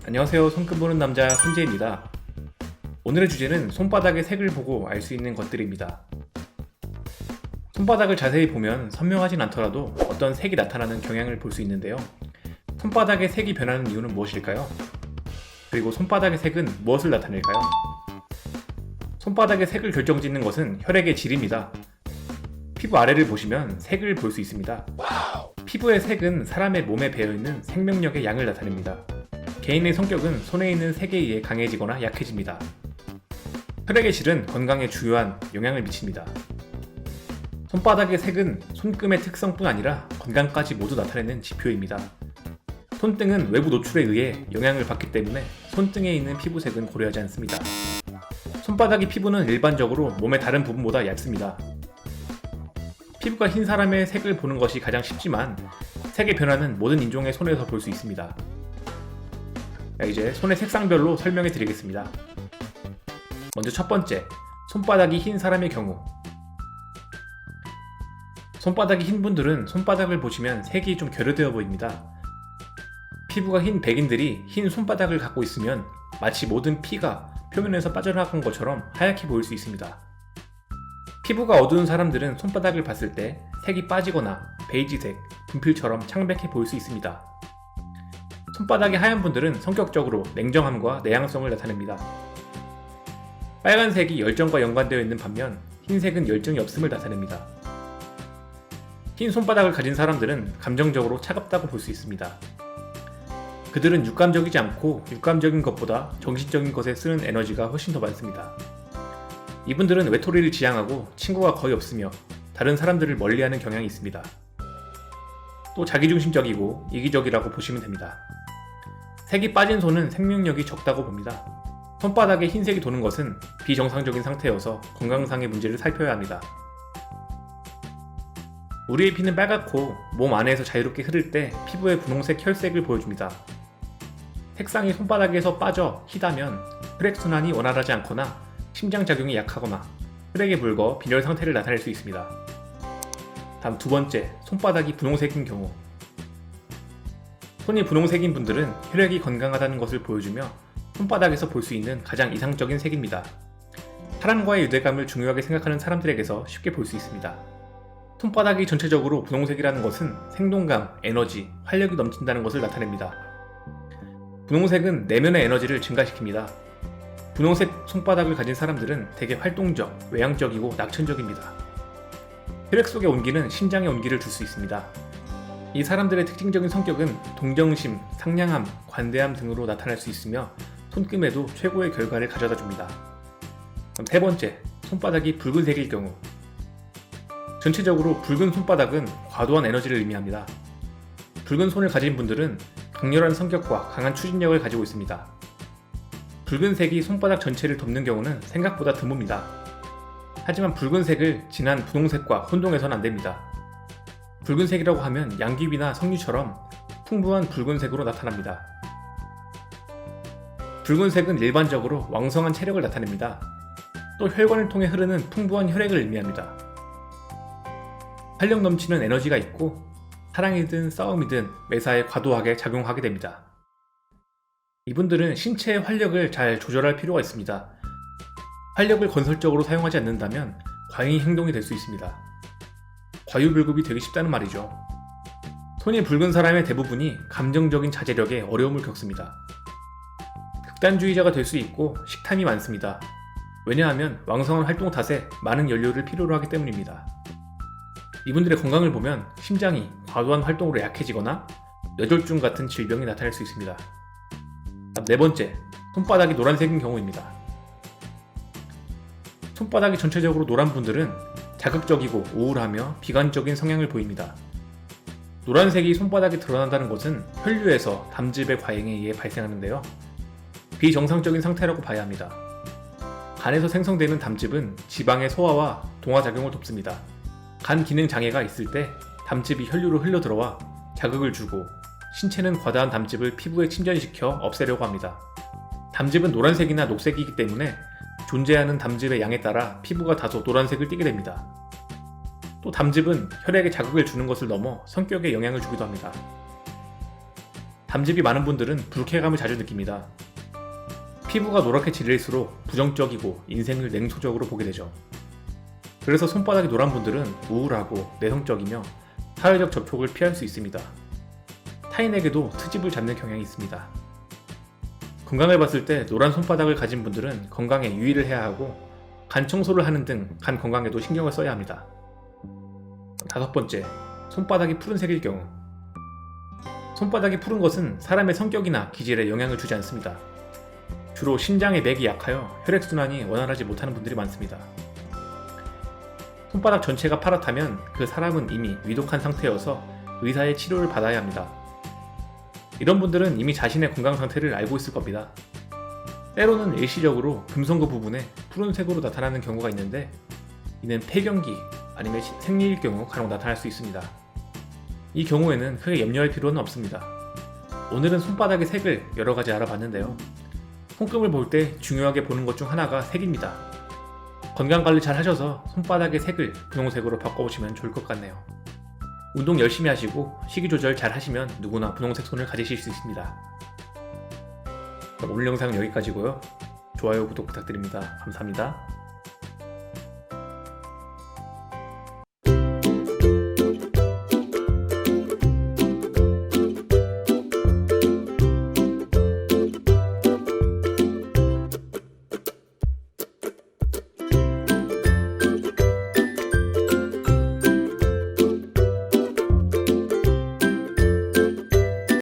안녕하세요. 손금 보는 남자 손재입니다. 오늘의 주제는 손바닥의 색을 보고 알 수 있는 것들입니다. 손바닥을 자세히 보면 선명하진 않더라도 어떤 색이 나타나는 경향을 볼 수 있는데요. 손바닥의 색이 변하는 이유는 무엇일까요? 그리고 손바닥의 색은 무엇을 나타낼까요? 손바닥의 색을 결정짓는 것은 혈액의 질입니다. 피부 아래를 보시면 색을 볼 수 있습니다. 피부의 색은 사람의 몸에 배어있는 생명력의 양을 나타냅니다. 개인의 성격은 손에 있는 색에 의해 강해지거나 약해집니다. 혈액의 질은 건강에 중요한 영향을 미칩니다. 손바닥의 색은 손금의 특성뿐 아니라 건강까지 모두 나타내는 지표입니다. 손등은 외부 노출에 의해 영향을 받기 때문에 손등에 있는 피부색은 고려하지 않습니다. 손바닥의 피부는 일반적으로 몸의 다른 부분보다 얇습니다. 피부가 흰 사람의 색을 보는 것이 가장 쉽지만 색의 변화는 모든 인종의 손에서 볼 수 있습니다. 이제 손의 색상별로 설명해 드리겠습니다. 먼저 첫 번째, 손바닥이 흰 사람의 경우. 손바닥이 흰 분들은 손바닥을 보시면 색이 좀 결여되어 보입니다. 피부가 흰 백인들이 흰 손바닥을 갖고 있으면 마치 모든 피가 표면에서 빠져나간 것처럼 하얗게 보일 수 있습니다. 피부가 어두운 사람들은 손바닥을 봤을 때 색이 빠지거나 베이지색, 분필처럼 창백해 보일 수 있습니다. 손바닥이 하얀 분들은 성격적으로 냉정함과 내향성을 나타냅니다. 빨간색이 열정과 연관되어 있는 반면 흰색은 열정이 없음을 나타냅니다. 흰 손바닥을 가진 사람들은 감정적으로 차갑다고 볼 수 있습니다. 그들은 육감적이지 않고 육감적인 것보다 정신적인 것에 쓰는 에너지가 훨씬 더 많습니다. 이분들은 외톨이를 지향하고 친구가 거의 없으며 다른 사람들을 멀리하는 경향이 있습니다. 또 자기중심적이고 이기적이라고 보시면 됩니다. 색이 빠진 손은 생명력이 적다고 봅니다. 손바닥에 흰색이 도는 것은 비정상적인 상태여서 건강상의 문제를 살펴야 합니다. 우리의 피는 빨갛고 몸 안에서 자유롭게 흐를 때 피부의 분홍색 혈색을 보여줍니다. 색상이 손바닥에서 빠져 희다면 혈액순환이 원활하지 않거나 심장작용이 약하거나 혈액에 붉어 빈혈 상태를 나타낼 수 있습니다. 다음 두 번째, 손바닥이 분홍색인 경우. 손이 분홍색인 분들은 혈액이 건강하다는 것을 보여주며 손바닥에서 볼 수 있는 가장 이상적인 색입니다. 사람과의 유대감을 중요하게 생각하는 사람들에게서 쉽게 볼 수 있습니다. 손바닥이 전체적으로 분홍색이라는 것은 생동감, 에너지, 활력이 넘친다는 것을 나타냅니다. 분홍색은 내면의 에너지를 증가시킵니다. 분홍색 손바닥을 가진 사람들은 되게 활동적, 외향적이고 낙천적입니다. 혈액 속의 온기는 심장에 온기를 줄 수 있습니다. 이 사람들의 특징적인 성격은 동정심, 상냥함, 관대함 등으로 나타날 수 있으며 손금에도 최고의 결과를 가져다 줍니다. 그럼 세 번째, 손바닥이 붉은색일 경우. 전체적으로 붉은 손바닥은 과도한 에너지를 의미합니다. 붉은 손을 가진 분들은 강렬한 성격과 강한 추진력을 가지고 있습니다. 붉은색이 손바닥 전체를 덮는 경우는 생각보다 드뭅니다. 하지만 붉은색을 진한 분홍색과 혼동해서는 안됩니다. 붉은색이라고 하면 양귀비나 석류처럼 풍부한 붉은색으로 나타납니다. 붉은색은 일반적으로 왕성한 체력을 나타냅니다. 또 혈관을 통해 흐르는 풍부한 혈액을 의미합니다. 활력 넘치는 에너지가 있고 사랑이든 싸움이든 매사에 과도하게 작용하게 됩니다. 이분들은 신체의 활력을 잘 조절할 필요가 있습니다. 활력을 건설적으로 사용하지 않는다면 과잉 행동이 될 수 있습니다. 과유불급이 되기 쉽다는 말이죠. 손이 붉은 사람의 대부분이 감정적인 자제력에 어려움을 겪습니다. 극단주의자가 될 수 있고 식탐이 많습니다. 왜냐하면 왕성한 활동 탓에 많은 연료를 필요로 하기 때문입니다. 이분들의 건강을 보면 심장이 과도한 활동으로 약해지거나 뇌졸중 같은 질병이 나타날 수 있습니다. 네 번째, 손바닥이 노란색인 경우입니다. 손바닥이 전체적으로 노란 분들은 자극적이고 우울하며 비관적인 성향을 보입니다. 노란색이 손바닥에 드러난다는 것은 혈류에서 담즙의 과잉에 의해 발생하는데요. 비정상적인 상태라고 봐야 합니다. 간에서 생성되는 담즙은 지방의 소화와 동화작용을 돕습니다. 간 기능 장애가 있을 때 담즙이 혈류로 흘러들어와 자극을 주고 신체는 과다한 담즙을 피부에 침전시켜 없애려고 합니다. 담즙은 노란색이나 녹색이기 때문에 존재하는 담즙의 양에 따라 피부가 다소 노란색을 띠게 됩니다. 또 담즙은 혈액에 자극을 주는 것을 넘어 성격에 영향을 주기도 합니다. 담즙이 많은 분들은 불쾌감을 자주 느낍니다. 피부가 노랗게 질릴수록 부정적이고 인생을 냉소적으로 보게 되죠. 그래서 손바닥이 노란 분들은 우울하고 내성적이며 사회적 접촉을 피할 수 있습니다. 타인에게도 트집을 잡는 경향이 있습니다. 건강을 봤을 때 노란 손바닥을 가진 분들은 건강에 유의를 해야 하고 간 청소를 하는 등 간 건강에도 신경을 써야 합니다. 5번째, 손바닥이 푸른색일 경우. 손바닥이 푸른 것은 사람의 성격이나 기질에 영향을 주지 않습니다. 주로 심장의 맥이 약하여 혈액순환이 원활하지 못하는 분들이 많습니다. 손바닥 전체가 파랗다면 그 사람은 이미 위독한 상태여서 의사의 치료를 받아야 합니다. 이런 분들은 이미 자신의 건강 상태를 알고 있을 겁니다. 때로는 일시적으로 금성구 부분에 푸른색으로 나타나는 경우가 있는데 이는 폐경기 아니면 생리일 경우 간혹 나타날 수 있습니다. 이 경우에는 크게 염려할 필요는 없습니다. 오늘은 손바닥의 색을 여러 가지 알아봤는데요. 손금을 볼 때 중요하게 보는 것 중 하나가 색입니다. 건강관리 잘 하셔서 손바닥의 색을 분홍색으로 바꿔보시면 좋을 것 같네요. 운동 열심히 하시고 식이 조절 잘 하시면 누구나 분홍색 손을 가지실 수 있습니다. 오늘 영상은 여기까지고요. 좋아요, 구독 부탁드립니다. 감사합니다.